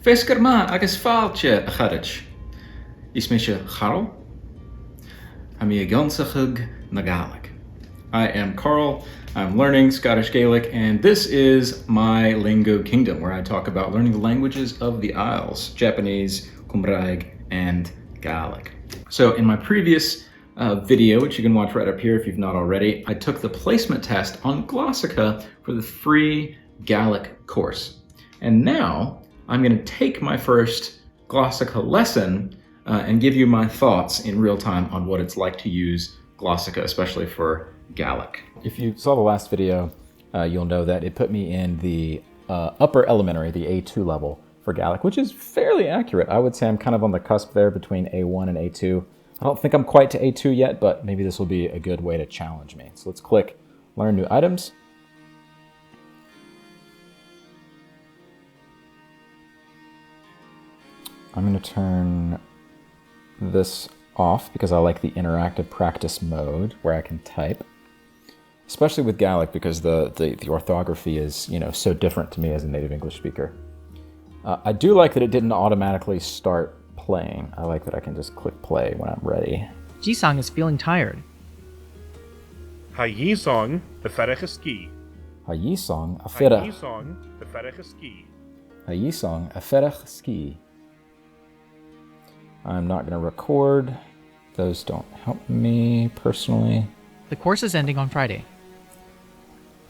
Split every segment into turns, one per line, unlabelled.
Fescar ma agus fáilte a charich. Is me se Carl. I'm a Gansachug na Gaidhlig. I am Carl. I'm learning Scottish Gaelic, and this is my Lingo Kingdom, where I talk about learning the languages of the Isles: Japanese, Cumbraeg, and Gaelic. So in my previous video, which you can watch right up here if you've not already, I took the placement test on Glossika for the free Gaelic course. And now I'm going to take my first Glossika lesson and give you my thoughts in real time on what it's like to use Glossika, especially for Gaelic. If you saw the last video, you'll know that it put me in the upper elementary, the A2 level for Gaelic, which is fairly accurate. I would say I'm kind of on the cusp there between A1 and A2. I don't think I'm quite to A2 yet, but maybe this will be a good way to challenge me. So let's click Learn New Items. I'm going to turn this off because I like the interactive practice mode where I can type, especially with Gaelic because the orthography is, you know, so different to me as a native English speaker. I do like that it didn't automatically start playing. I like that I can just click play when I'm ready.
Jisong is feeling tired.
Ha Yisong the ferige ski.
Ha Yisong a
Ha
ferach.
Yisong the ferige ski.
Ha Yisong a ferach ski. I'm not going to record. Those don't help me personally.
The course is ending on Friday.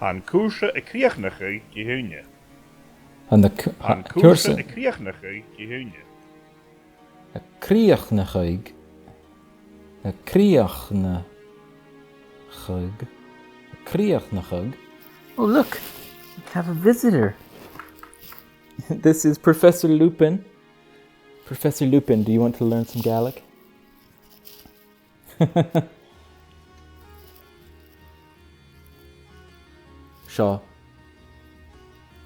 Han koerse e kriechnige gehunje.
Han
Han koerse
koerse
e kriechnige gehunje.
a kriachnachig. A kriachnachig. A kriachnachig. Oh look, we have a visitor. This is Professor Lupin. Professor Lupin, do you want to learn some Gaelic? Shaw.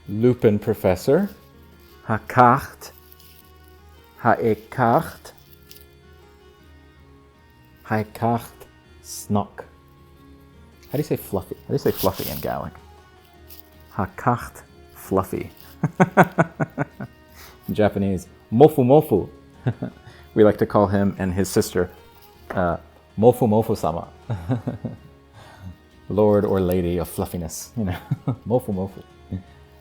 Lupin Professor. Ha cacht. Ha e cacht. Ha e cacht snock. How do you say fluffy? How do you say fluffy in Gaelic? Ha cacht fluffy. In Japanese, mofu mofu. We like to call him and his sister mofu mofu sama. Lord or lady of fluffiness, you know. Mofu mofu.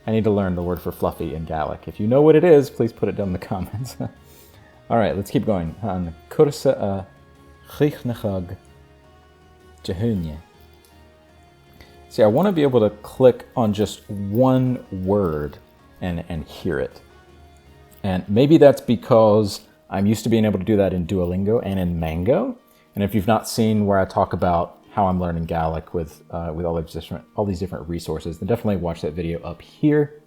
I need to learn the word for fluffy in Gaelic. If you know what it is, please put it down in the comments. All right, let's keep going. Han kursa a chichnachag jehunye. See, I want to be able to click on just one word and hear it. And maybe that's because I'm used to being able to do that in Duolingo and in Mango. And if you've not seen where I talk about how I'm learning Gaelic with all these different resources, then definitely watch that video up here.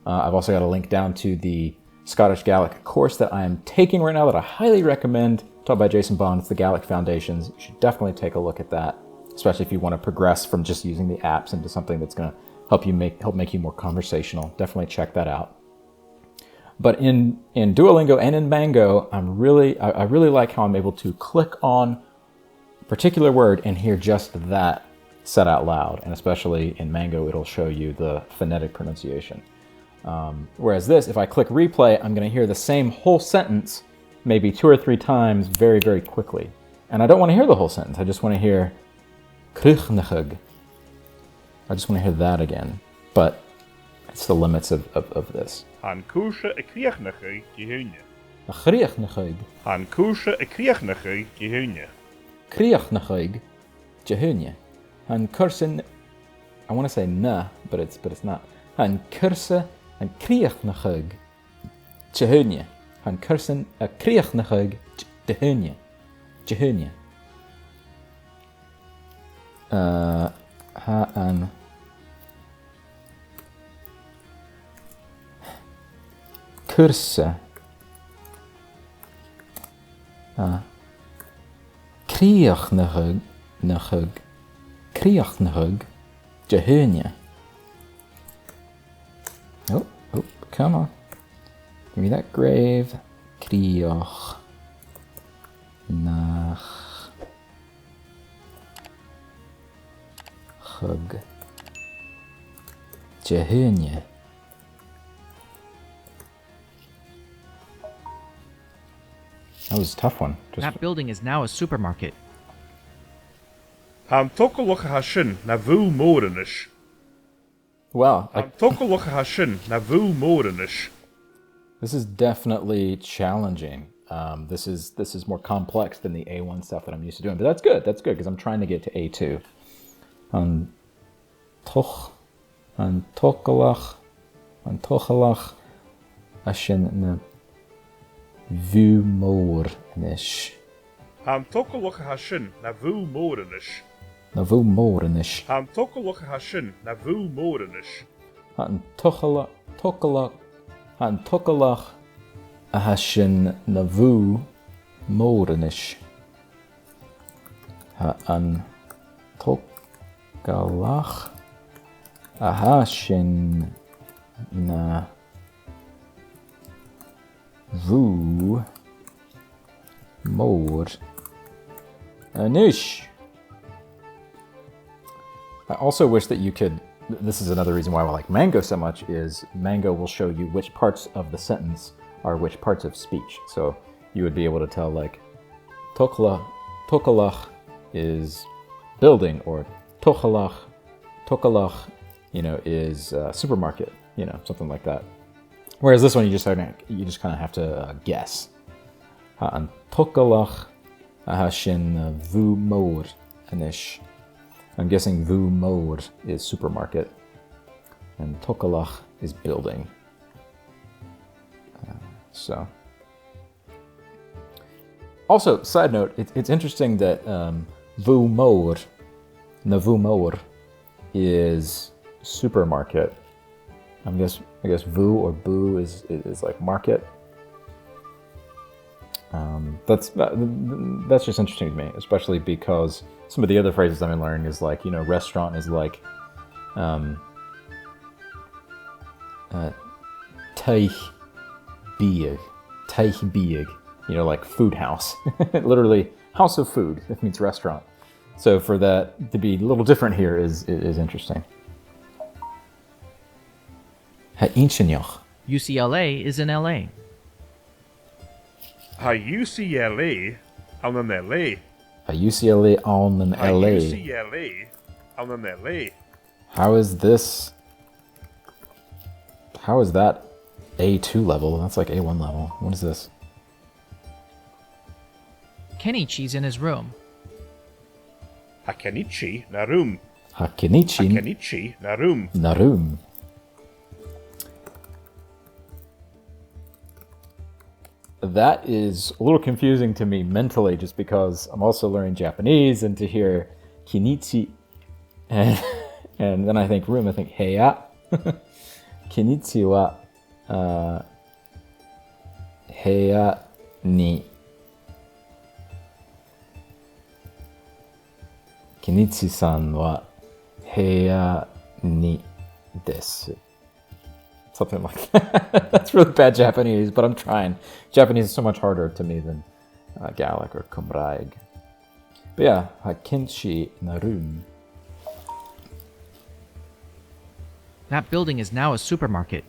I've also got a link down to the Scottish Gaelic course that I am taking right now that I highly recommend, taught by Jason Bond. It's the Gaelic Foundations. You should definitely take a look at that, especially if you want to progress from just using the apps into something that's going to help make you more conversational. Definitely check that out. But in Duolingo and in Mango, I really like how I'm able to click on a particular word and hear just that said out loud. And especially in Mango, it'll show you the phonetic pronunciation. Whereas this, if I click replay, I'm going to hear the same whole sentence maybe 2 or 3 times very, very quickly. And I don't want to hear the whole sentence. I just want to hear kriechnachig. I just want to hear that again. But it's the limits of this.
Han koerse e kriechnige gehunje.
A kriechnachig.
Han koerse e kriechnige gehunje.
Kriachnachig jehunye. Han kursen, I want to say na, but it's not. Han kurse an kriachnachig jehunye. Han kursen a kriachnachig jehunye. Jehunye. Ha an kurse kriachnachig jehunye. Oh, come on. Give me that grave. Kriach nach chug jehunye. That was a tough one.
That building is now a supermarket.
Han tokolach hashin na vu morenish.
Wow.
Han tokolach hashin na vu morenish.
This is definitely challenging. This is more complex than the A1 stuff that I'm used to doing, but that's good. That's good because I'm trying to get to A2. An tochalach ashin na vu morenish.
Han tokolach hashin na vu morenish.
Na vu morenish.
Han tokolach hashin na vu morenish.
An tochalach ahashin na vu morenish. An tochalach ahashin na vu morenish. I also wish that you could, this is another reason why I like Mango so much, is Mango will show you which parts of the sentence are which parts of speech. So you would be able to tell like, Tochalach is building, or Tochalach, is supermarket, something like that. Whereas this one, you just kind of have to guess. An Tochalach ahashin vu mor anish. I'm guessing vu mor is supermarket, and Tochalach is building. So. Also, side note, it's interesting that vu mor is supermarket. I guess vu or boo is like market. That's just interesting to me, especially because some of the other phrases I've been learning is like, restaurant is like teich bieg, like food house. Literally house of food. That means restaurant. So for that to be a little different here is interesting.
UCLA is in LA.
Ha UCLA an an LA.
A UCLA on an
Ha
LA.
UCLA an an LA.
How is that A2 level? That's like A1 level. What is this?
Kenichi's in his room.
Ha Kenichi na room.
Hakenichi
Kenichi na room.
Narum. That is a little confusing to me mentally, just because I'm also learning Japanese, and to hear Kenichi and then I think room, I think heya. Kenichi wa heya ni. Kenichi-san wa heya ni desu. Something like that. That's really bad Japanese, but I'm trying. Japanese is so much harder to me than Gaelic or Cymraeg. But yeah, hakinchi narum.
That building is now a supermarket.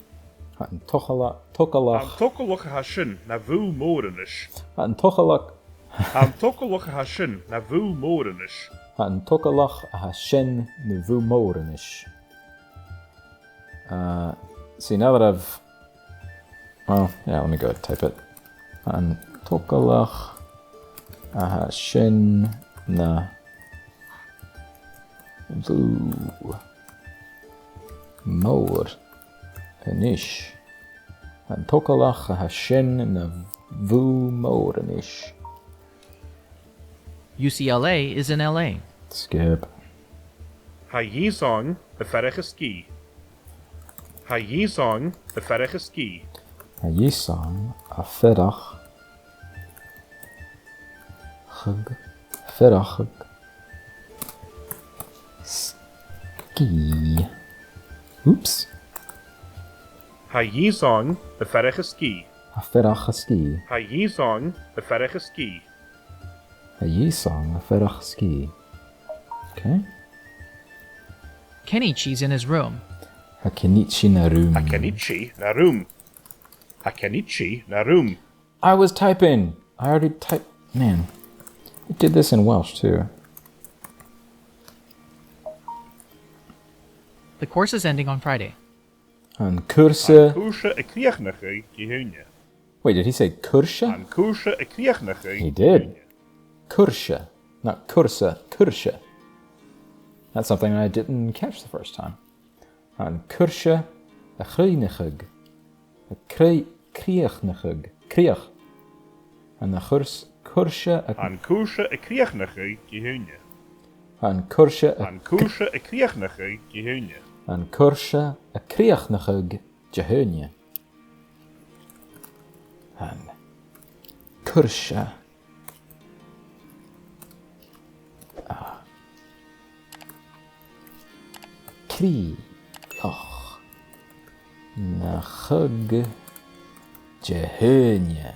Tochalach
Han tokolach hashin na vu morenish.
Tochalach
Han tokolach hashin na vu morenish.
Tochalach hashen nuvu morenish. See, now that let me go type it. Tochalach hashen na vu morenish. Tochalach hashen na vu morenish.
UCLA is in LA.
Skip.
Ha yizong the ferige ski. Ha yizong the ferige ski.
Yisang a ferach ferach ski. Oops.
Ha yizong the ferige ski.
A ferach ski.
Ha yizong the ferige ski.
A yisang a ferach ski. Okay.
Kenichi's in his room.
A kenichi na room.
Ha Kenichi na room. Ha Kenichi na room.
I was typing. I already typed... Man, it did this in Welsh too.
The course is ending on Friday.
An cwrsa...
Cwrsa y Criachnachau Gihunne.
Wait, did he say cwrsa?
An Cwrsa y Criachnachau.
He did. Cwrsa, not cwrsa, cwrsa. That's something I didn't catch the first time. An cwrsa y chriachnig. Y criachnachig. Criach. An cwrsa y...
An Cwrsa y Criachnachau Gihunne.
An cwrsa y...
An Cwrsa y Criachnachau Gihunne.
An cwrsa y criachnachig Jehunia. An cwrsa... Criach nachig Jehunia.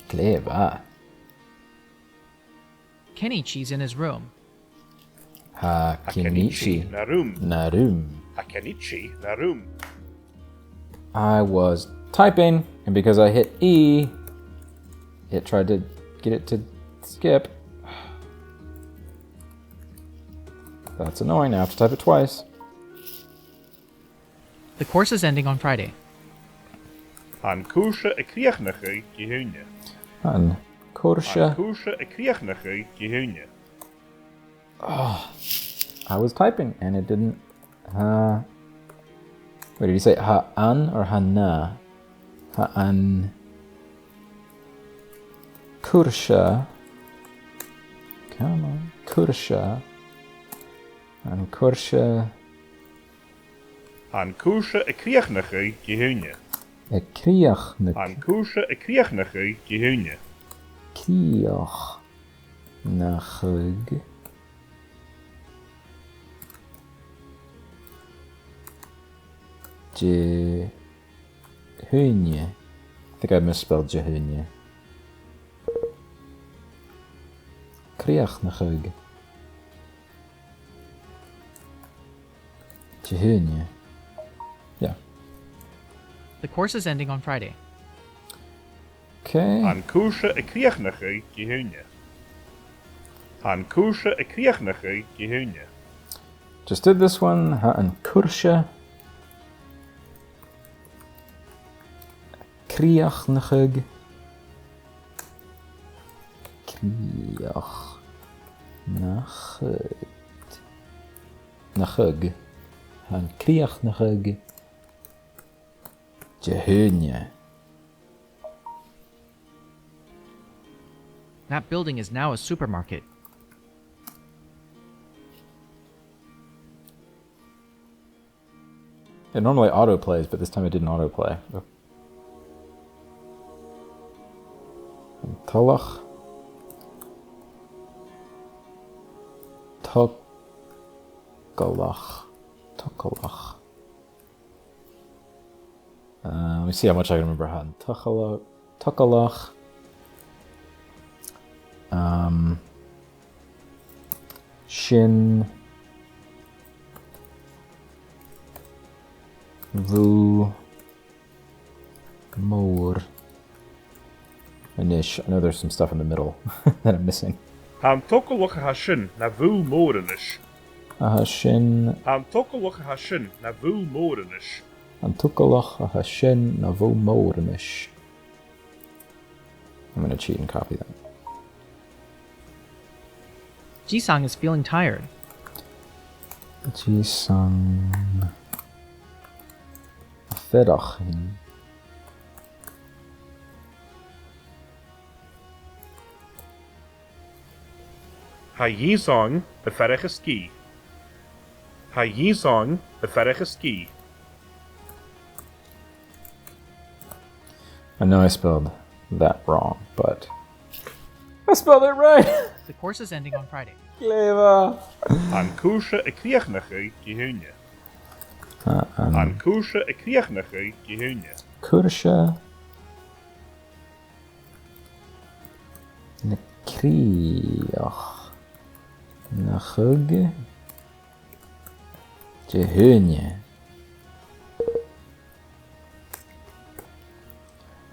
Clever.
Kenichi's in his room.
Hakenichi
Narum.
Narum.
Hakenichi Narum.
I was typing, and because I hit E, it tried to get it to skip. That's annoying. I have to type it twice.
The course is ending on Friday.
An Cwrsa y Criachnachau Gihunne.
An
An
cwrsa...
Cwrsa y Criachnachau Gihunne.
I was typing, and it didn't... Wait, did you say ha-an or ha-na? Ha-an... Cwrsa... Come on. Cwrsa... An cwrsa...
An Cwrsa y Criachnachau Gihunne.
Y criachnach...
An Cwrsa y Criachnachau Gihunne.
Criachnachig... Jehunia. I think I misspelled Jehunia. Criachnachig. Jehunia. Yeah.
The course is ending on Friday.
Okay.
An Cwrsa y Criachnachau Gihunne. An Cwrsa y Criachnachau Gihunne.
Just did this one. An cwrsa. Criachnachig. Criachnachig. Nachig. An criachnachig. Jehunia.
That building is now a supermarket.
It normally autoplays, but this time it didn't autoplay. Talach. Tukalach. Tukalach. Let me see how much I can remember. Tukalach. Shin. Vu. Mor. Anish. I know there's some stuff in the middle that I'm missing.
An Tokalach Hashin na Vul Morenish.
Ahashin.
An Tokalach Hashin na Vul Morenish.
Antukalach ahashin navo mornish. I'm gonna cheat and copy that.
Jisang is feeling tired.
Jisang. Fedachin.
Ha Yisong the Ferrechiski. Ha Yisong the Ferrechiski.
I know I spelled that wrong, but I spelled it right.
The course is ending on Friday.
Clever.
An Cwrsa y Criachnachau Gihunne. An Cwrsa y Criachnachau Gihunne.
Kursha. Nekriach. Nachug. Jehunye.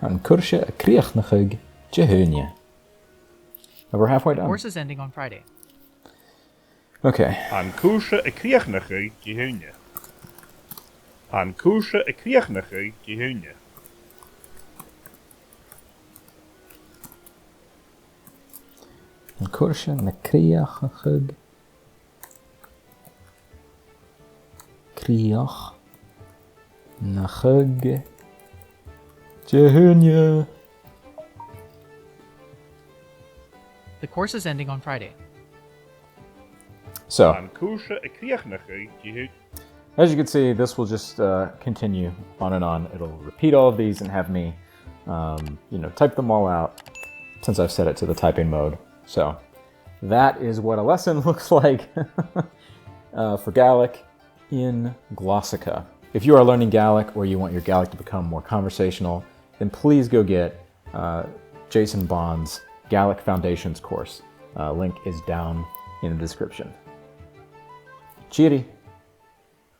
An cuirse a críochnachuig de húine. We're halfway done.
Course is ending on Friday.
Okay.
An cúrse a críochnacha gihúne. An cúrse a críochnacha gihúne.
An cuirse na críochnachuig. Críoch na chug de húine.
The course is ending on Friday.
So,
An cúrse a críochnacha gihúne.
as you can see, this will just continue on and on. It'll repeat all of these and have me, type them all out since I've set it to the typing mode. So that is what a lesson looks like for Gaelic in Glossika. If you are learning Gaelic or you want your Gaelic to become more conversational, then please go get Jason Bond's Gaelic Foundations course. Link is down in the description. Cheery!